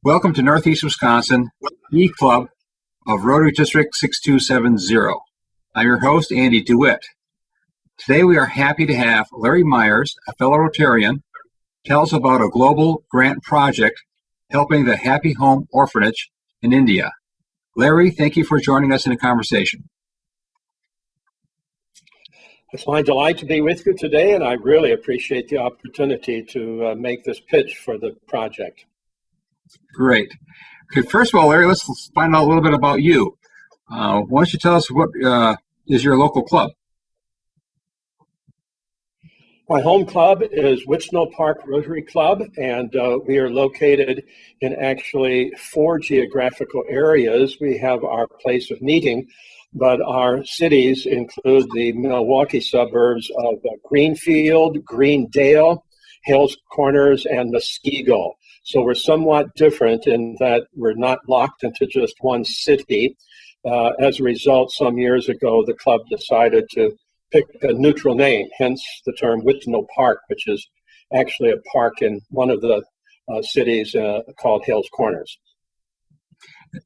Welcome to Northeast Wisconsin, eClub of Rotary District 6270. I'm your host, Andy DeWitt. Today we are happy to have Larry Myers, a fellow Rotarian, tell us about a global grant project helping the Happy Home Orphanage in India. Larry, thank you for joining us in the conversation. It's my delight to be with you today, and I really appreciate the opportunity to make this pitch for the project. Great. Okay, first of all, Larry, let's find out a little bit about you. Why don't you tell us what is your local club? My home club is Wichita Park Rotary Club, and we are located in actually 4 geographical areas. We have our place of meeting, but our cities include the Milwaukee suburbs of Greenfield, Greendale, Hales Corners, and Muskego. So we're somewhat different in that we're not locked into just one city. As a result, some years ago, the club decided to pick a neutral name, hence the term Wichita Park, which is actually a park in one of the cities called Hales Corners.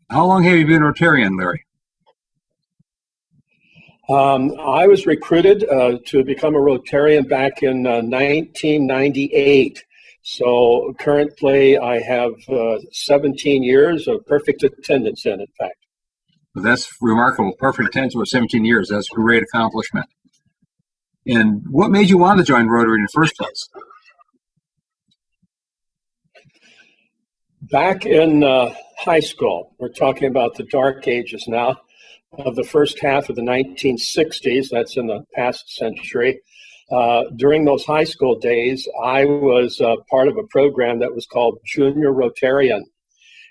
How long have you been Rotarian, Larry? I was recruited to become a Rotarian back in 1998. So currently I have 17 years of perfect attendance in fact. Well, that's remarkable. Perfect attendance over 17 years. That's a great accomplishment. And what made you want to join Rotary in the first place? Back in high school, we're talking about the dark ages now, of the first half of the 1960s, that's in the past century. During those high school days, I was part of a program that was called Junior Rotarian.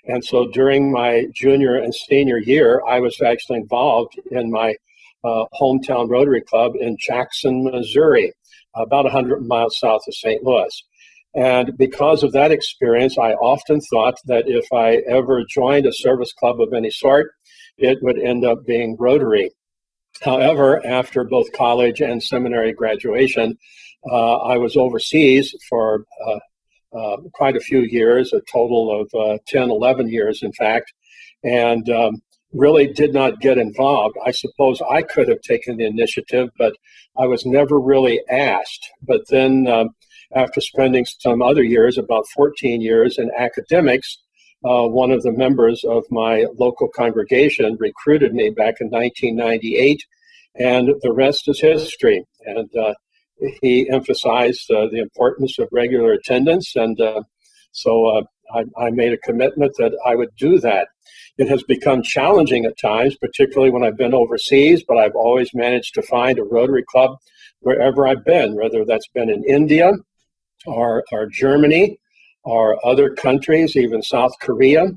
And so during my junior and senior year, I was actually involved in my hometown Rotary Club in Jackson, Missouri, about 100 miles south of St. Louis. And because of that experience, I often thought that if I ever joined a service club of any sort, it would end up being Rotary. However, after both college and seminary graduation, I was overseas for quite a few years, a total of 10, 11 years, in fact, and really did not get involved. I suppose I could have taken the initiative, but I was never really asked. But then after spending some other years, about 14 years in academics, one of the members of my local congregation recruited me back in 1998, and the rest is history. And he emphasized the importance of regular attendance, and so I made a commitment that I would do that. It has become challenging at times, particularly when I've been overseas, but I've always managed to find a Rotary Club wherever I've been, whether that's been in India or Germany, or other countries, even South Korea.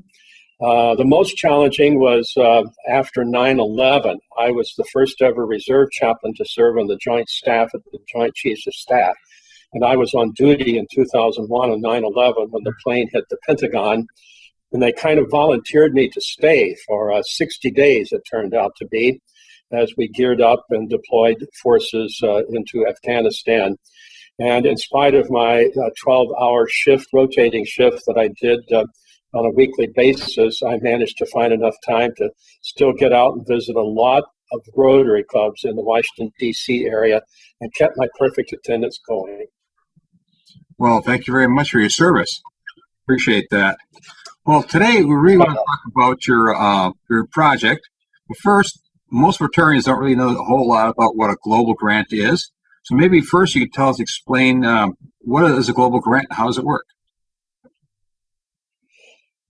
The most challenging was after 9/11. I was the first ever reserve chaplain to serve on the Joint Staff at the Joint Chiefs of Staff. And I was on duty in 2001 on 9/11 when the plane hit the Pentagon. And they kind of volunteered me to stay for 60 days, it turned out to be, as we geared up and deployed forces into Afghanistan. And in spite of my 12-hour shift, rotating shift that I did on a weekly basis, I managed to find enough time to still get out and visit a lot of Rotary clubs in the Washington, D.C. area and kept my perfect attendance going. Well, thank you very much for your service. Appreciate that. Well, today we really want to talk about your project. But first, most Rotarians don't really know a whole lot about what a global grant is. So maybe first you could explain what is a global grant and how does it work?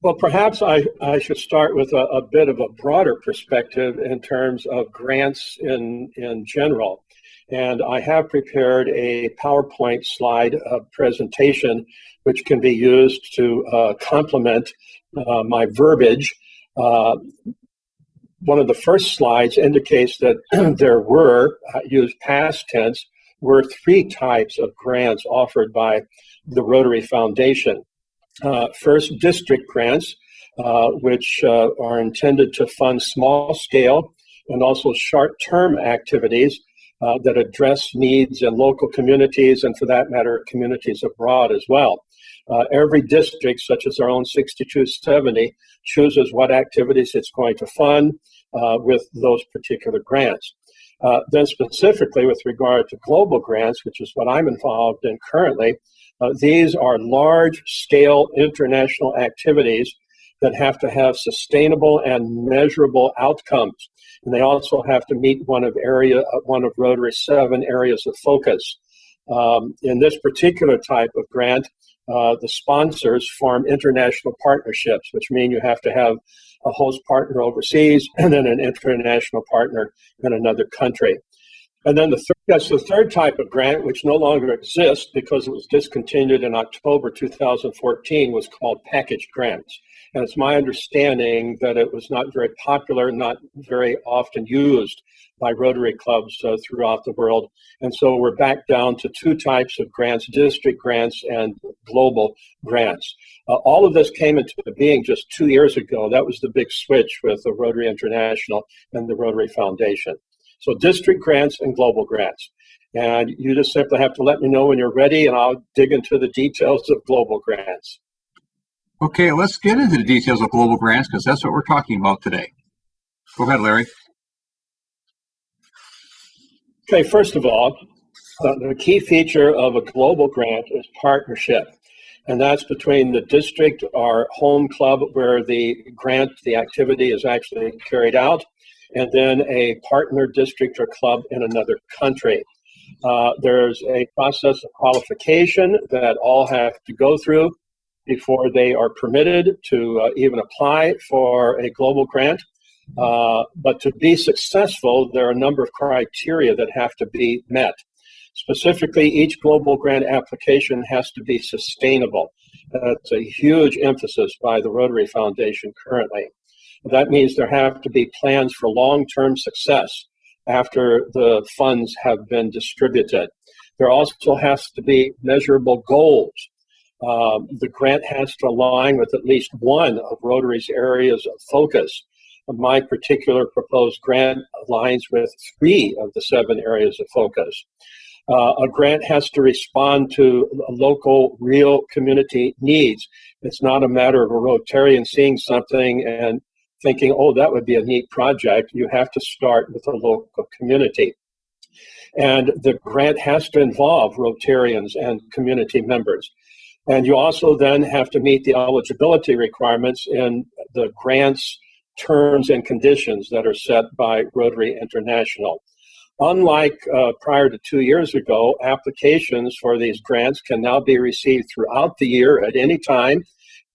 Well, perhaps I should start with a bit of a broader perspective in terms of grants in general. And I have prepared a PowerPoint slide presentation which can be used to complement my verbiage. One of the first slides indicates that there were, used past tense, were 3 types of grants offered by the Rotary Foundation. First, district grants, which are intended to fund small-scale and also short-term activities that address needs in local communities and, for that matter, communities abroad as well. Every district, such as our own 6270, chooses what activities it's going to fund with those particular grants. Then specifically with regard to global grants, which is what I'm involved in currently, these are large-scale international activities that have to have sustainable and measurable outcomes. And they also have to meet one of Rotary's 7 areas of focus. In this particular type of grant, the sponsors form international partnerships, which mean you have to have a host partner overseas and then an international partner in another country. And then that's the third type of grant, which no longer exists because it was discontinued in October 2014, was called package grants. And it's my understanding that it was not very popular, not very often used by Rotary clubs throughout the world. And so we're back down to 2 types of grants, district grants and global grants. All of this came into being just 2 years ago. That was the big switch with the Rotary International and the Rotary Foundation. So district grants and global grants. And you just simply have to let me know when you're ready, and I'll dig into the details of global grants. Okay, let's get into the details of global grants because that's what we're talking about today. Go ahead, Larry. Okay, first of all, the key feature of a global grant is partnership. And that's between the district or home club where the grant, the activity is actually carried out, and then a partner district or club in another country. There's a process of qualification that all have to go through before they are permitted to even apply for a global grant. But to be successful, there are a number of criteria that have to be met. Specifically, each global grant application has to be sustainable. That's a huge emphasis by the Rotary Foundation currently. That means there have to be plans for long-term success after the funds have been distributed. There also has to be measurable goals. The grant has to align with at least one of Rotary's areas of focus. My particular proposed grant aligns with 3 of the 7 areas of focus. A grant has to respond to local, real community needs. It's not a matter of a Rotarian seeing something and thinking, oh, that would be a neat project. You have to start with the local community. And the grant has to involve Rotarians and community members. And you also then have to meet the eligibility requirements in the grant's terms and conditions that are set by Rotary International. Unlike prior to 2 years ago, applications for these grants can now be received throughout the year at any time,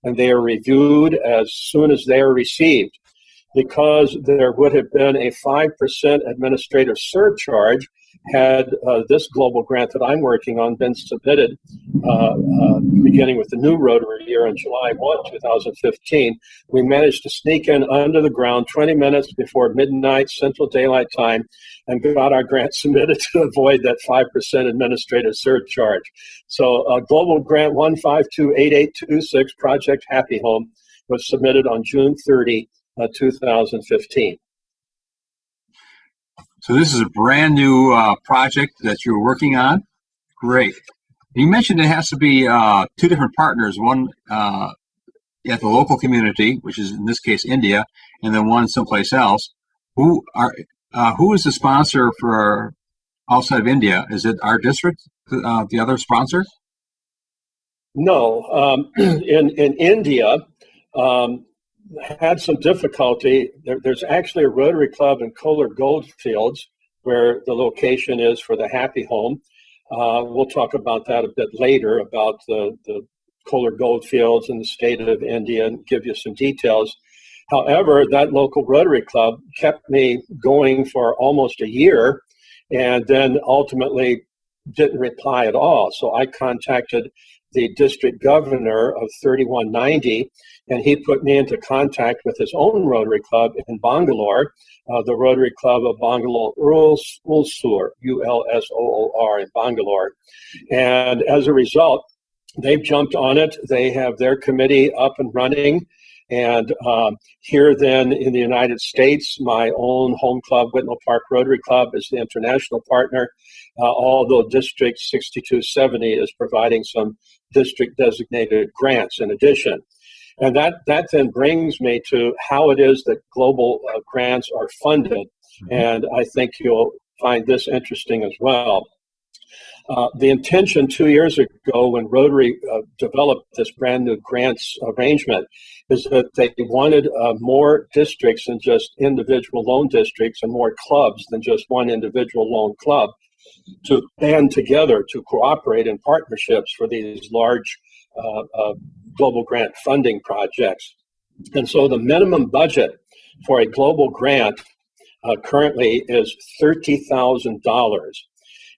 and they are reviewed as soon as they are received. Because there would have been a 5% administrative surcharge had this global grant that I'm working on been submitted beginning with the new Rotary year on July 1, 2015, we managed to sneak in under the ground 20 minutes before midnight Central Daylight Time and got our grant submitted to avoid that 5% administrative surcharge. So Global Grant 1528826, Project Happy Home, was submitted on June 30, 2015. So this is a brand new project that you're working on. Great. You mentioned it has to be 2 different partners, one at the local community, which is in this case India, and then one someplace else. Who is the sponsor for outside of India? Is it our district, the other sponsor? No. In India, had some difficulty. There's actually a Rotary Club in Kohler Goldfields where the location is for the Happy Home. We'll talk about that a bit later, about the Kohler Goldfields in the state of India, and give you some details. However, that local Rotary Club kept me going for almost a year and then ultimately didn't reply at all. So I contacted the district governor of 3190, and he put me into contact with his own Rotary Club in Bangalore, the Rotary Club of Bangalore Ulsoor, Ulsoor in Bangalore. And as a result, they've jumped on it. They have their committee up and running, And here then in the United States, my own home club, Whitnall Park Rotary Club, is the international partner, although District 6270 is providing some district designated grants in addition. And that then brings me to how it is that global grants are funded. And I think you'll find this interesting as well. The intention 2 years ago when Rotary developed this brand new grants arrangement is that they wanted more districts than just individual loan districts and more clubs than just one individual loan club to band together to cooperate in partnerships for these large global grant funding projects. And so the minimum budget for a global grant currently is $30,000.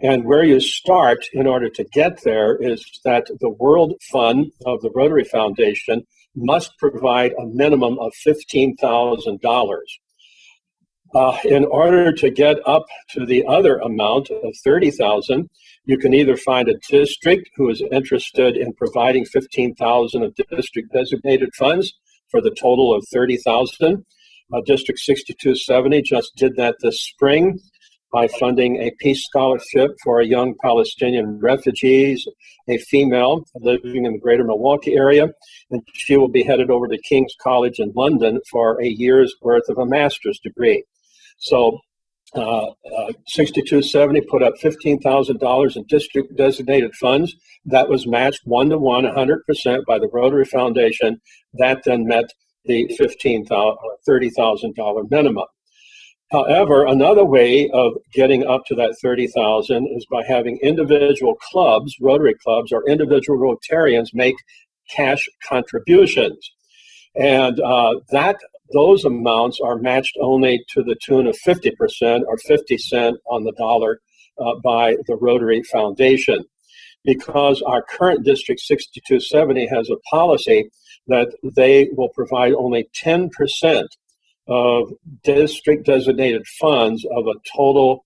And where you start in order to get there is that the World Fund of the Rotary Foundation must provide a minimum of $15,000. In order to get up to the other amount of $30,000, you can either find a district who is interested in providing $15,000 of district designated funds for the total of $30,000. District 6270 just did that this spring by funding a peace scholarship for a young Palestinian refugee, a female living in the greater Milwaukee area, and she will be headed over to King's College in London for a year's worth of a master's degree. So 6270 put up $15,000 in district designated funds. That was matched 1-to-1, 100% by the Rotary Foundation. That then met the $30,000 minimum. However, another way of getting up to that $30,000 is by having individual clubs, Rotary clubs, or individual Rotarians make cash contributions. And those amounts are matched only to the tune of 50% or 50 cents on the dollar by the Rotary Foundation. Because our current District 6270 has a policy that they will provide only 10% of district designated funds of a total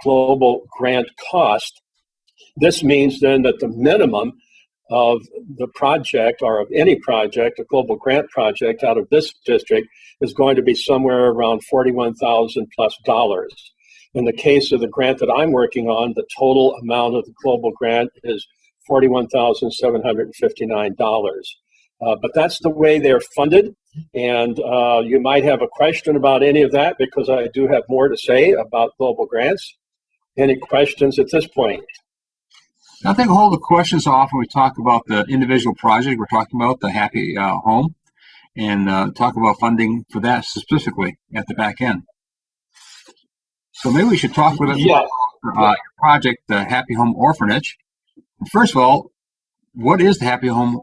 global grant cost. This means then that the minimum of the project or of any project, a global grant project out of this district, is going to be somewhere around $41,000 plus. In the case of the grant that I'm working on, the total amount of the global grant is $41,759. But that's the way they're funded. And you might have a question about any of that because I do have more to say about global grants. Any questions at this point? I think we'll hold the questions off when we talk about the individual project. We're talking about the Happy Home and talk about funding for that specifically at the back end. So maybe we should talk with us about your project, the Happy Home Orphanage. First of all, what is the Happy Home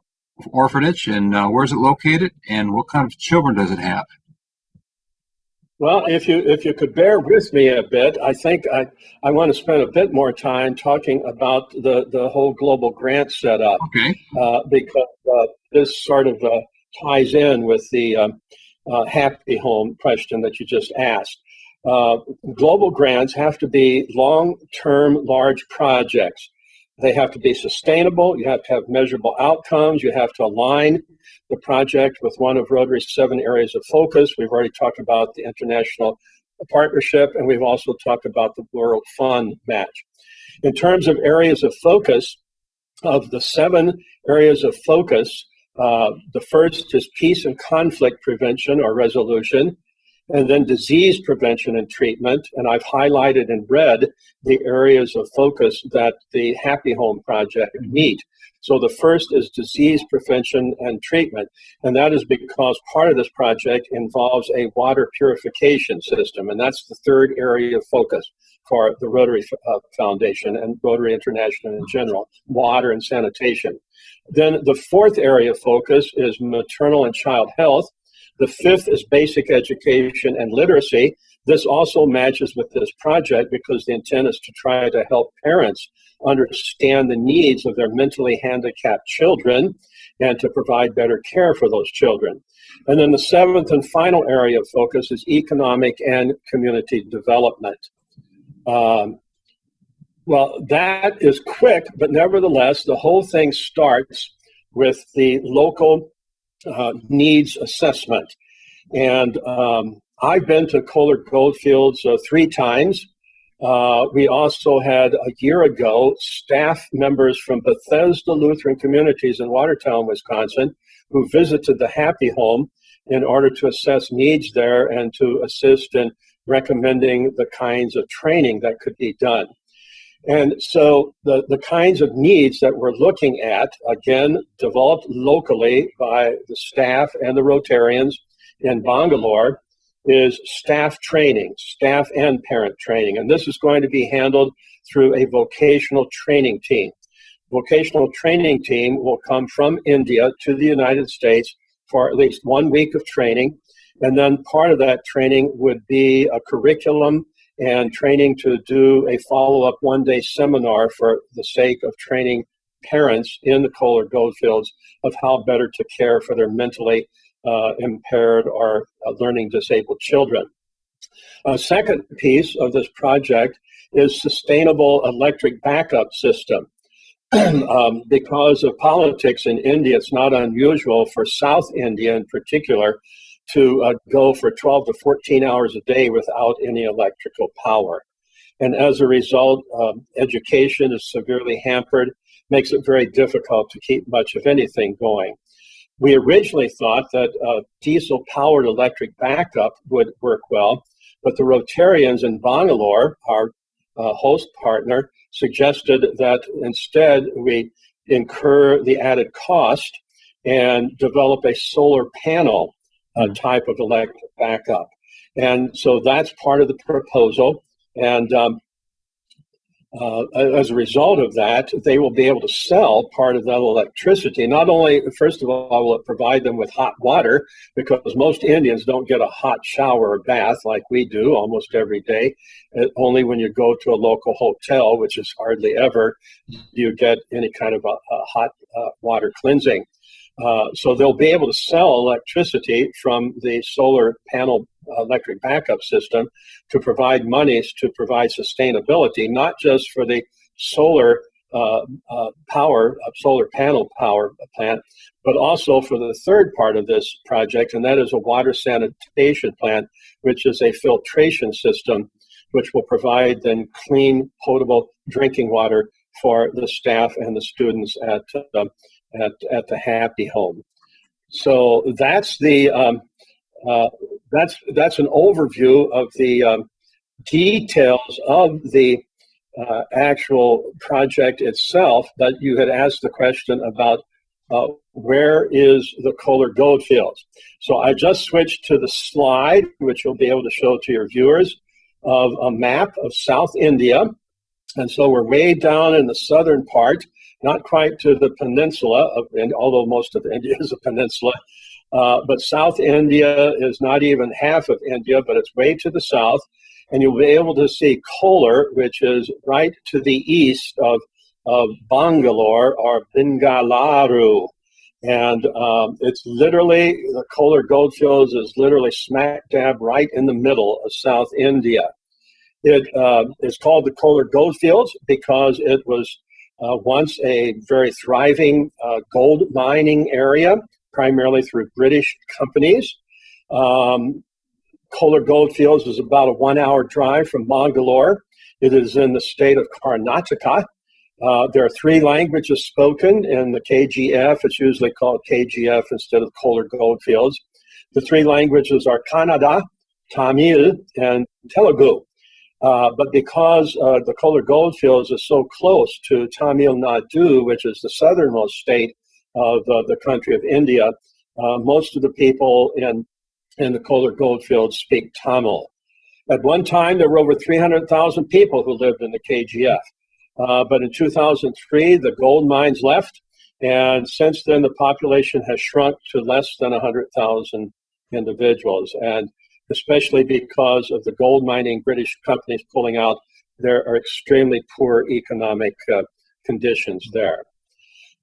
Orphanage and where is it located and what kind of children does it have? Well, if you could bear with me a bit, I think I want to spend a bit more time talking about the whole global grant setup. Okay. Because this sort of ties in with the Happy Home question that you just asked. Global grants have to be long-term, large projects. They have to be sustainable. You have to have measurable outcomes. You have to align the project with one of Rotary's 7 areas of focus. We've already talked about the international partnership, and we've also talked about the World Fund match. In terms of areas of focus, of the 7 areas of focus, the first is peace and conflict prevention or resolution, and then disease prevention and treatment. And I've highlighted in red the areas of focus that the Happy Home Project meet. So the first is disease prevention and treatment. And that is because part of this project involves a water purification system. And that's the 3rd area of focus for the Rotary Foundation and Rotary International in general, water and sanitation. Then the 4th area of focus is maternal and child health. The 5th is basic education and literacy. This also matches with this project because the intent is to try to help parents understand the needs of their mentally handicapped children and to provide better care for those children. And then the 7th and final area of focus is economic and community development. Well, that is quick, but nevertheless, the whole thing starts with the local needs assessment. And I've been to Kohler Goldfields 3 times. We also had a year ago staff members from Bethesda Lutheran Communities in Watertown, Wisconsin, who visited the Happy Home in order to assess needs there and to assist in recommending the kinds of training that could be done. And so the kinds of needs that we're looking at, again, developed locally by the staff and the Rotarians in Bangalore, is staff training, staff and parent training. And this is going to be handled through a vocational training team. Vocational training team will come from India to the United States for at least 1 week of training. And then part of that training would be a curriculum and training to do a follow-up 1-day seminar for the sake of training parents in the Kohler Goldfields of how better to care for their mentally impaired or learning disabled children. A second piece of this project is sustainable electric backup system. Because of politics in India, it's not unusual for South India in particular to go for 12 to 14 hours a day without any electrical power. And as a result, education is severely hampered, makes it very difficult to keep much of anything going. We originally thought that diesel-powered electric backup would work well, but the Rotarians in Bangalore, our host partner, suggested that instead we incur the added cost and develop a solar panel type of electric backup. And so that's part of the proposal. And as a result of that, they will be able to sell part of that electricity. Not only, first of all, will it provide them with hot water, because most Indians don't get a hot shower or bath like we do almost every day. Only when you go to a local hotel, which is hardly ever, do you get any kind of a hot water cleansing. So they'll be able to sell electricity from the solar panel electric backup system to provide monies to provide sustainability, not just for the solar solar panel power plant, but also for the third part of this project, and that is a water sanitation plant, which is a filtration system, which will provide then clean, potable drinking water for the staff and the students at the Happy Home. So that's the that's an overview of the details of the actual project itself. But you had asked the question about where is the Kohler Goldfields. So I just switched to the slide, which you'll be able to show to your viewers, of a map of South India. And so we're way down in the southern part, not quite to the peninsula, although most of India is a peninsula. But South India is not even half of India, but it's way to the south. And you'll be able to see Kohler, which is right to the east of Bangalore or Bengaluru. And it's literally, the Kohler Goldfields is literally smack dab right in the middle of South India. It is called the Kohler Goldfields because it was once a very thriving gold mining area, primarily through British companies. Kohler Goldfields is about a 1-hour drive from Bangalore. It is in the state of Karnataka. There are 3 languages spoken in the KGF. It's usually called KGF instead of Kohler Goldfields. The 3 languages are Kannada, Tamil, and Telugu. But because the Kohler Goldfields is so close to Tamil Nadu, which is the southernmost state of the country of India, most of the people in the Kohler Goldfields speak Tamil. At one time, there were over 300,000 people who lived in the KGF. But in 2003, the gold mines left, and since then, the population has shrunk to less than 100,000 individuals. And especially because of the gold mining British companies pulling out, there are extremely poor economic conditions there.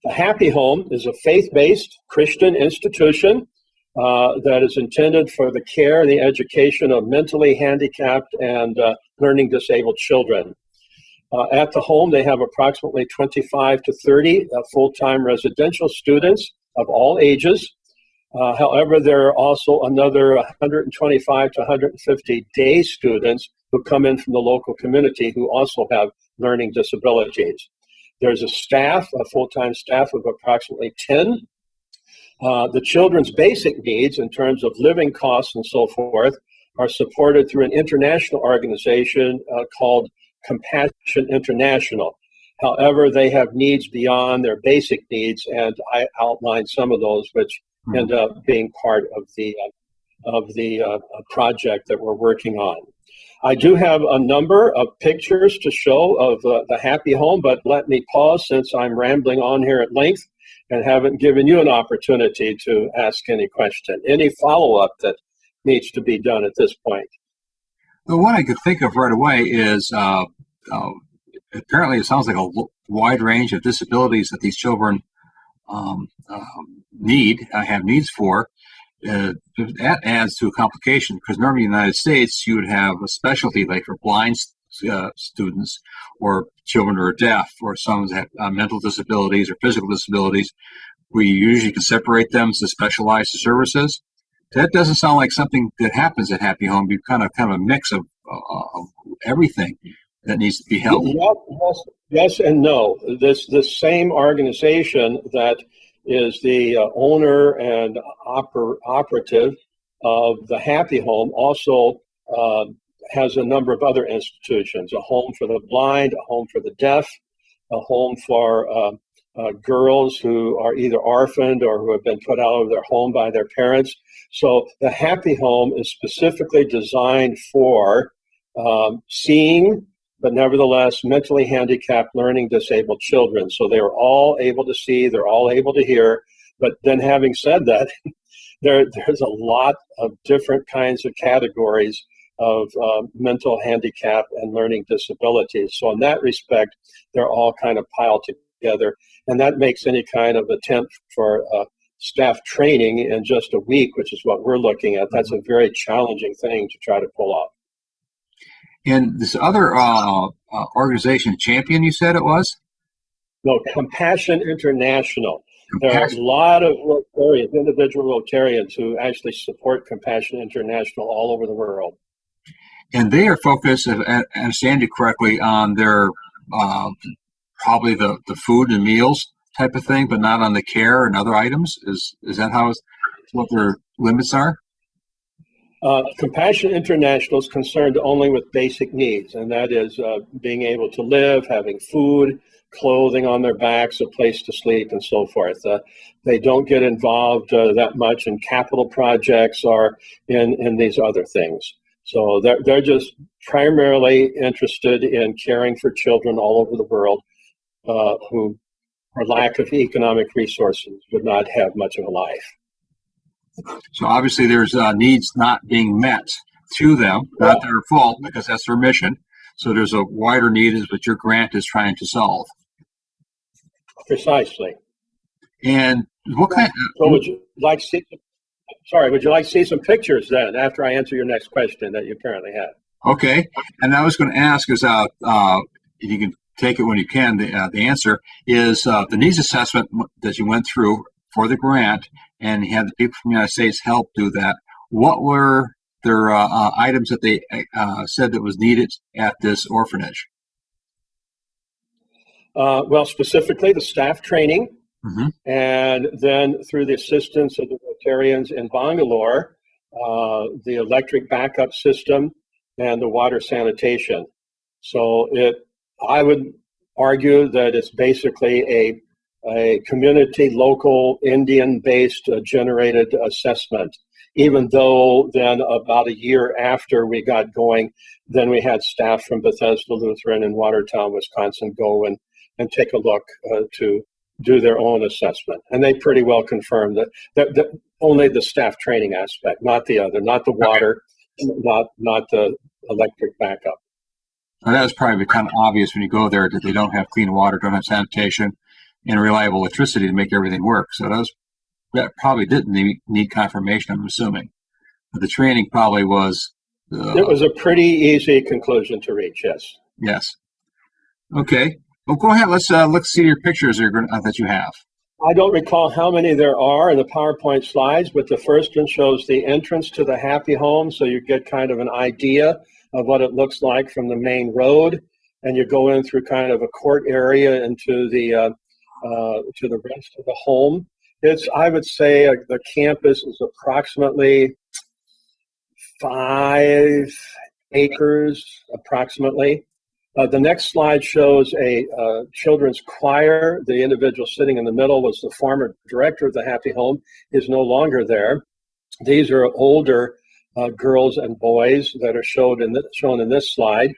The Happy Home is a faith-based Christian institution that is intended for the care and the education of mentally handicapped and learning disabled children. At the home, they have approximately 25 to 30 full-time residential students of all ages. However, there are also another 125 to 150 day students who come in from the local community who also have learning disabilities. There's a staff, a full-time staff of approximately 10. The children's basic needs in terms of living costs and so forth are supported through an international organization called Compassion International. However, they have needs beyond their basic needs, and I outlined some of those which end up being part of the project that we're working on. I do have a number of pictures to show of the happy home, but let me pause since I'm rambling on here at length and haven't given you an opportunity to ask any question. Any follow-up that needs to be done at this point? The one I could think of right away is apparently it sounds like a wide range of disabilities that these children have needs for. That adds to a complication because normally in the United States you would have a specialty like for blind students or children who are deaf or some that have mental disabilities or physical disabilities. We usually can separate them to specialized services. That doesn't sound like something that happens at Happy Home. You kind of a mix of everything that needs to be held. Yes and no. This same organization that is the owner and operative of the Happy Home also has a number of other institutions, a home for the blind, a home for the deaf, a home for girls who are either orphaned or who have been put out of their home by their parents. So the Happy Home is specifically designed for seeing, but nevertheless mentally handicapped, learning disabled children. So they are all able to see, they're all able to hear. But then having said that, there's a lot of different kinds of categories of mental handicap and learning disabilities. So in that respect, they're all kind of piled together. And that makes any kind of attempt for staff training in just a week, which is what we're looking at, that's a very challenging thing to try to pull off. And this other organization, Champion, you said it was? No, Compassion International. There are a lot of Rotarians, individual Rotarians who actually support Compassion International all over the world. And they are focused, if I understand you correctly, on their probably the food and meals type of thing, but not on the care and other items. Is that what their limits are? Compassion International is concerned only with basic needs, and that is being able to live, having food, clothing on their backs, a place to sleep, and so forth. They don't get involved that much in capital projects or in these other things. So they're just primarily interested in caring for children all over the world who, for lack of economic resources, would not have much of a life. So obviously there's needs not being met to them, not their fault, because that's their mission. So there's a wider need is what your grant is trying to solve. Precisely. And what kind so would you like to see, would you like to see some pictures then after I answer your next question that you apparently have? Okay. And I was going to ask is if you can take it when you can, the answer is the needs assessment that you went through for the grant, and you had the people from the United States help do that. What were their items that they said that was needed at this orphanage? Well, specifically the staff training, and then through the assistance of the Rotarians in Bangalore, the electric backup system and the water sanitation. So I would argue that it's basically a community, local, Indian-based generated assessment, even though then about a year after we got going, then we had staff from Bethesda Lutheran in Watertown, Wisconsin go and take a look to do their own assessment. And they pretty well confirmed that only the staff training aspect, not the other, not the water, not the electric backup. Well, that was probably kind of obvious when you go there that they don't have clean water, don't have sanitation, and reliable electricity to make everything work. So that probably didn't need confirmation, I'm assuming. But the training probably was... it was a pretty easy conclusion to reach, yes. Yes. Okay. Well, go ahead. Let's see your pictures that you have. I don't recall how many there are in the PowerPoint slides, but the first one shows the entrance to the Happy Home, so you get kind of an idea of what it looks like from the main road, and you go in through kind of a court area into the to the rest of the home. I would say, the campus is approximately 5 acres, approximately. The next slide shows a children's choir. The individual sitting in the middle was the former director of the Happy Home. He is no longer there. These are older girls and boys that are shown in this slide.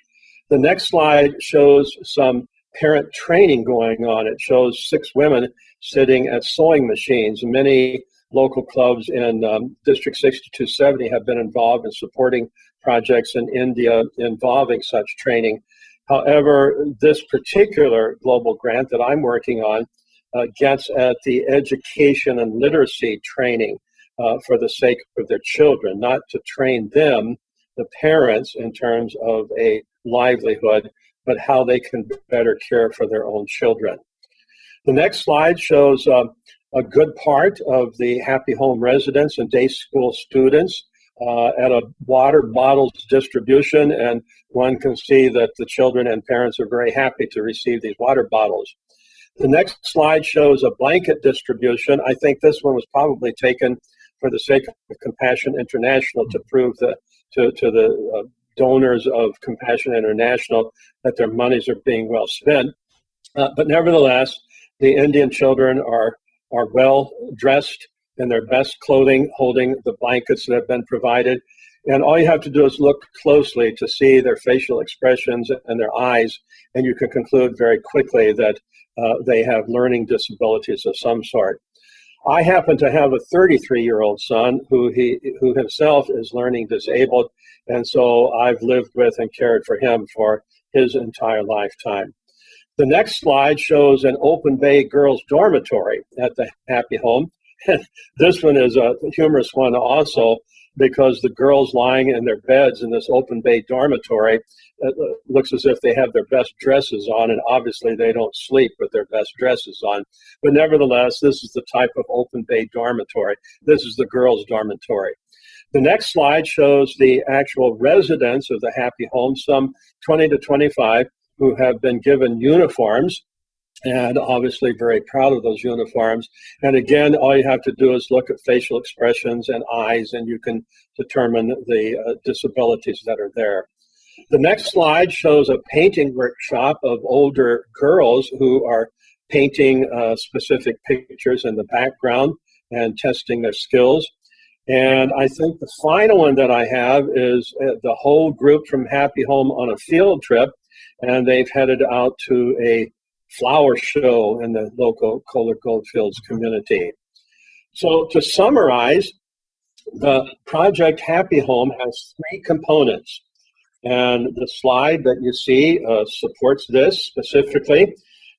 The next slide shows some parent training going on. It shows 6 women sitting at sewing machines. Many local clubs in District 6270 have been involved in supporting projects in India involving such training. However, this particular global grant that I'm working on gets at the education and literacy training for the sake of their children, not to train them, the parents, in terms of a livelihood, but how they can better care for their own children. The next slide shows a good part of the Happy Home residents and day school students at a water bottles distribution, and one can see that the children and parents are very happy to receive these water bottles. The next slide shows a blanket distribution. I think this one was probably taken for the sake of Compassion International to prove to the donors of Compassion International that their monies are being well spent. But nevertheless, the Indian children are well dressed in their best clothing, holding the blankets that have been provided. And all you have to do is look closely to see their facial expressions and their eyes, and you can conclude very quickly that they have learning disabilities of some sort. I happen to have a 33-year-old son who himself is learning disabled, and so I've lived with and cared for him for his entire lifetime. The next slide shows an open bay girls' dormitory at the Happy Home. This one is a humorous one also, because the girls lying in their beds in this open bay dormitory, it looks as if they have their best dresses on, and obviously they don't sleep with their best dresses on. But nevertheless, this is the type of open bay dormitory. This is the girls' dormitory. The next slide shows the actual residents of the Happy Home, some 20 to 25, who have been given uniforms, and obviously very proud of those uniforms. And again, all you have to do is look at facial expressions and eyes, and you can determine the disabilities that are there. The next slide shows a painting workshop of older girls who are painting specific pictures in the background and testing their skills. And I think the final one that I have is the whole group from Happy Home on a field trip, and they've headed out to a flower show in the local Kohler Goldfields community. So to summarize, the project Happy Home has 3 components, and the slide that you see supports this specifically.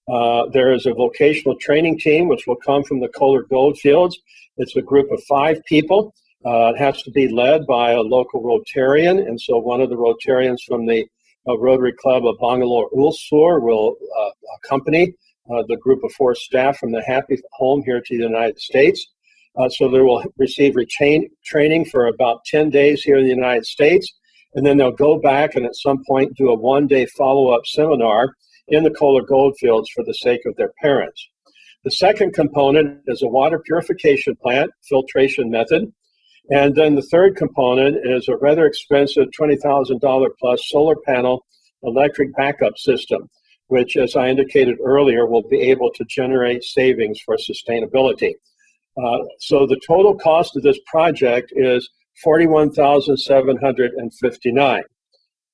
There is a vocational training team which will come from the Kohler Goldfields. It's a group of 5 people. It has to be led by a local Rotarian, and so one of the Rotarians from the Rotary Club of Bangalore Ulsur will accompany the group of 4 staff from the Happy Home here to the United States. So they will receive training for about 10 days here in the United States, and then they'll go back and at some point do a 1-day follow-up seminar in the Kohler Goldfields for the sake of their parents. The second component is a water purification plant, filtration method. And then the third component is a rather expensive $20,000 plus solar panel electric backup system, which, as I indicated earlier, will be able to generate savings for sustainability. So the total cost of this project is $41,759.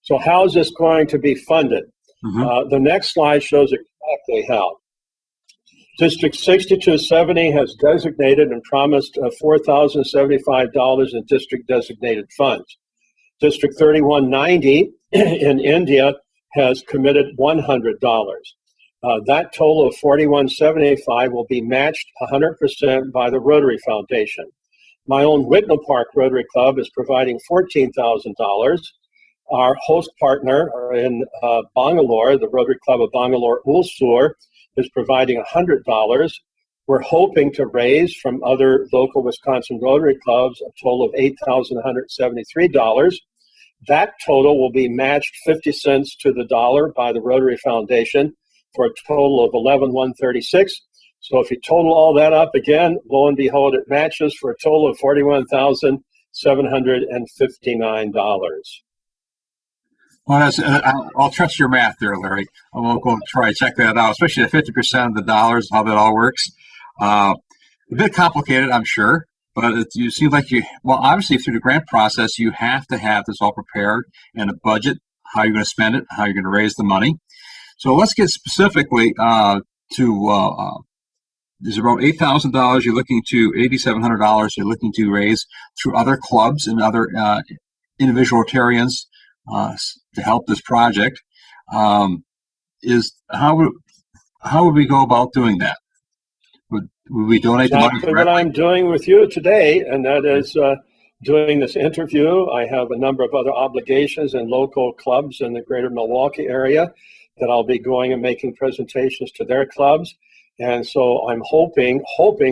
So how is this going to be funded? The next slide shows exactly how. District 6270 has designated and promised $4,075 in district designated funds. District 3190 in India has committed $100. That total of $4175 will be matched 100% by the Rotary Foundation. My own Whitnall Park Rotary Club is providing $14,000. Our host partner in Bangalore, the Rotary Club of Bangalore Ulsur, is providing $100. We're hoping to raise from other local Wisconsin Rotary clubs a total of $8,173. That total will be matched 50 cents to the dollar by the Rotary Foundation for a total of $11,136. So if you total all that up again, lo and behold, it matches for a total of $41,759. Well, I'll trust your math there, Larry. I won't go try to check that out, especially at 50% of the dollars, how that all works. A bit complicated, I'm sure, but you seem like well, obviously through the grant process, you have to have this all prepared and a budget, how you're going to spend it, how you're going to raise the money. So let's get specifically to there's about $8,000 you're looking to, $8,700 you're looking to raise through other clubs and other individual Rotarians to help this project. Is how would we go about doing that? Would we donate the money? Exactly what I'm doing with you today, and that is doing this interview. I have a number of other obligations in local clubs in the greater Milwaukee area that I'll be going and making presentations to their clubs. And so I'm hoping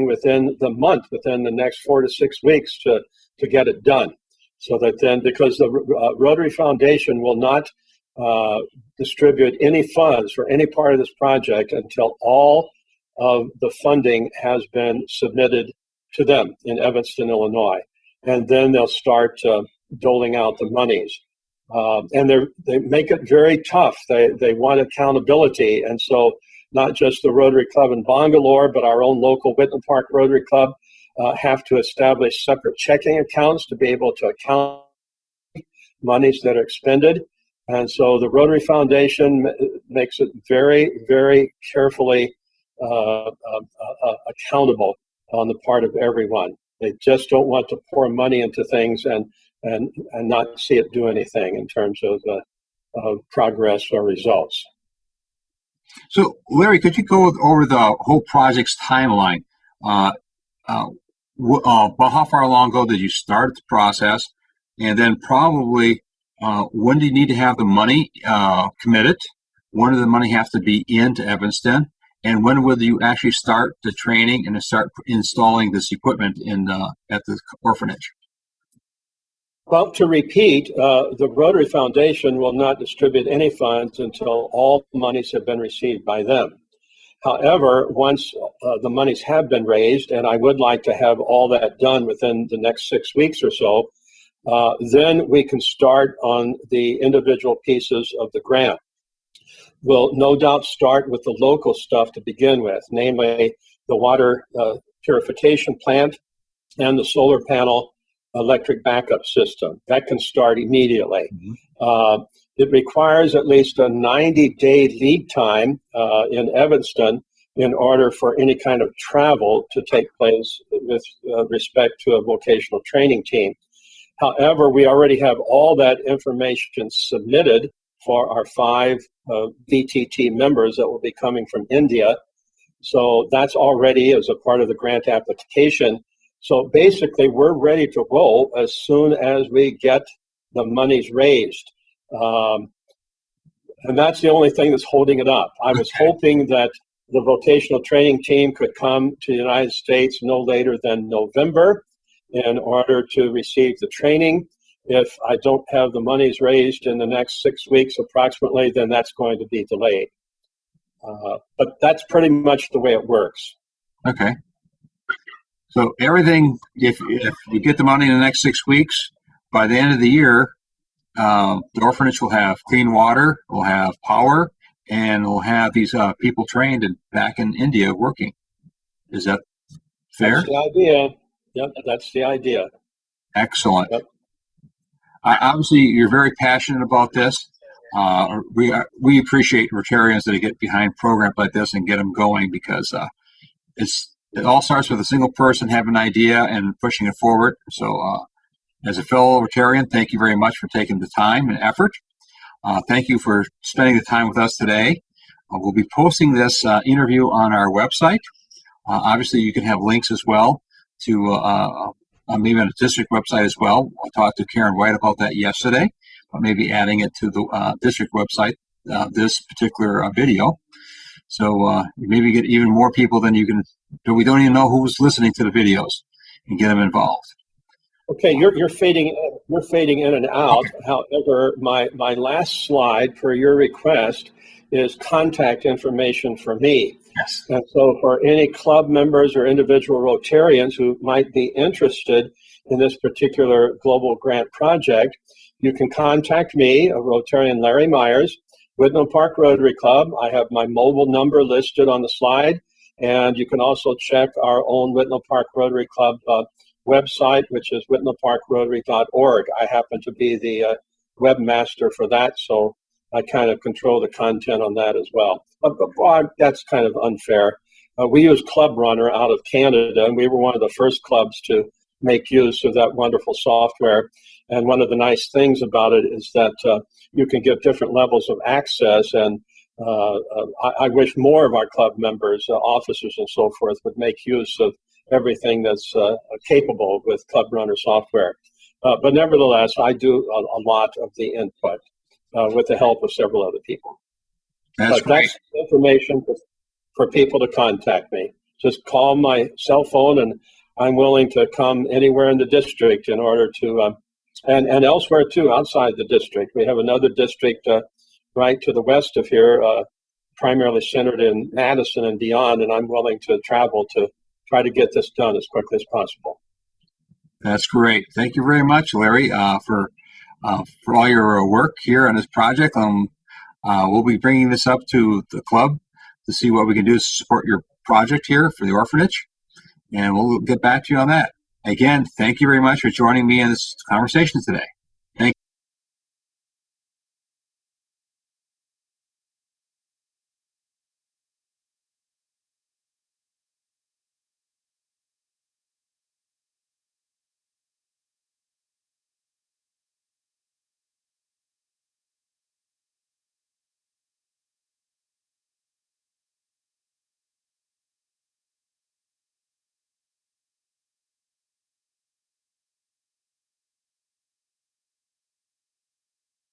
within the month, within the next 4 to 6 weeks to get it done. So that then, because the Rotary Foundation will not distribute any funds for any part of this project until all of the funding has been submitted to them in Evanston, Illinois. And then they'll start doling out the monies. And they make it very tough. They want accountability. And so not just the Rotary Club in Bangalore, but our own local Whitman Park Rotary Club have to establish separate checking accounts to be able to account monies that are expended. And so the Rotary Foundation makes it very, very carefully accountable on the part of everyone. They just don't want to pour money into things and not see it do anything in terms of progress or results. So, Larry, could you go over the whole project's timeline? How far along ago did you start the process? And then probably when do you need to have the money committed? When does the money have to be into Evanston? And when will you actually start the training and start installing this equipment at the orphanage? Well, to repeat, the Rotary Foundation will not distribute any funds until all monies have been received by them. However, once the monies have been raised, and I would like to have all that done within the next 6 weeks or so, then we can start on the individual pieces of the grant. We'll no doubt start with the local stuff to begin with, namely the water purification plant and the solar panel electric backup system. That can start immediately. Mm-hmm. It requires at least a 90-day lead time in Evanston in order for any kind of travel to take place with respect to a vocational training team. However, we already have all that information submitted for our 5 VTT members that will be coming from India. So that's already as a part of the grant application. So basically, we're ready to roll as soon as we get the monies raised. And that's the only thing that's holding it up. I was hoping that the vocational training team could come to the United States no later than November in order to receive the training. If I don't have the monies raised in the next 6 weeks approximately, then that's going to be delayed. But that's pretty much the way it works. Okay. So everything, if you get the money in the next 6 weeks, by the end of the year, the orphanage will have clean water, will have power, and will have these people trained and back in India working. Is that fair? That's the idea. Yep, that's the idea. Excellent. Yep. Obviously, you're very passionate about this. We appreciate Rotarians that get behind programs like this and get them going because it all starts with a single person having an idea and pushing it forward. So as a fellow Rotarian, thank you very much for taking the time and effort. Thank you for spending the time with us today. We'll be posting this interview on our website. Obviously, you can have links as well to maybe on the district website as well. I talked to Karen White about that yesterday, but maybe adding it to the district website, this particular video. So maybe get even more people than you can, but we don't even know who's listening to the videos, and get them involved. Okay, you're fading in and out. However, my last slide per your request is contact information for me. Yes. And so for any club members or individual Rotarians who might be interested in this particular global grant project, you can contact me, a Rotarian Larry Myers, Whitnall Park Rotary Club. I have my mobile number listed on the slide, and you can also check our own Whitnall Park Rotary Club website, which is whitnallparkrotary.org. I happen to be the webmaster for that, so I kind of control the content on that as well. But that's kind of unfair. We use Club Runner out of Canada, and we were one of the first clubs to make use of that wonderful software. And one of the nice things about it is that you can get different levels of access, and I wish more of our club members, officers and so forth, would make use of everything that's capable with Club Runner software. But nevertheless, I do a lot of the input with the help of several other people. That's great. That's information for people to contact me. Just call my cell phone, and I'm willing to come anywhere in the district in order to, and elsewhere too, outside the district. We have another district right to the west of here, primarily centered in Madison and beyond, and I'm willing to travel to try to get this done as quickly as possible. That's great. Thank you very much, Larry, for all your work here on this project. We'll be bringing this up to the club to see what we can do to support your project here for the orphanage, and we'll get back to you on that. Again, thank you very much for joining me in this conversation today.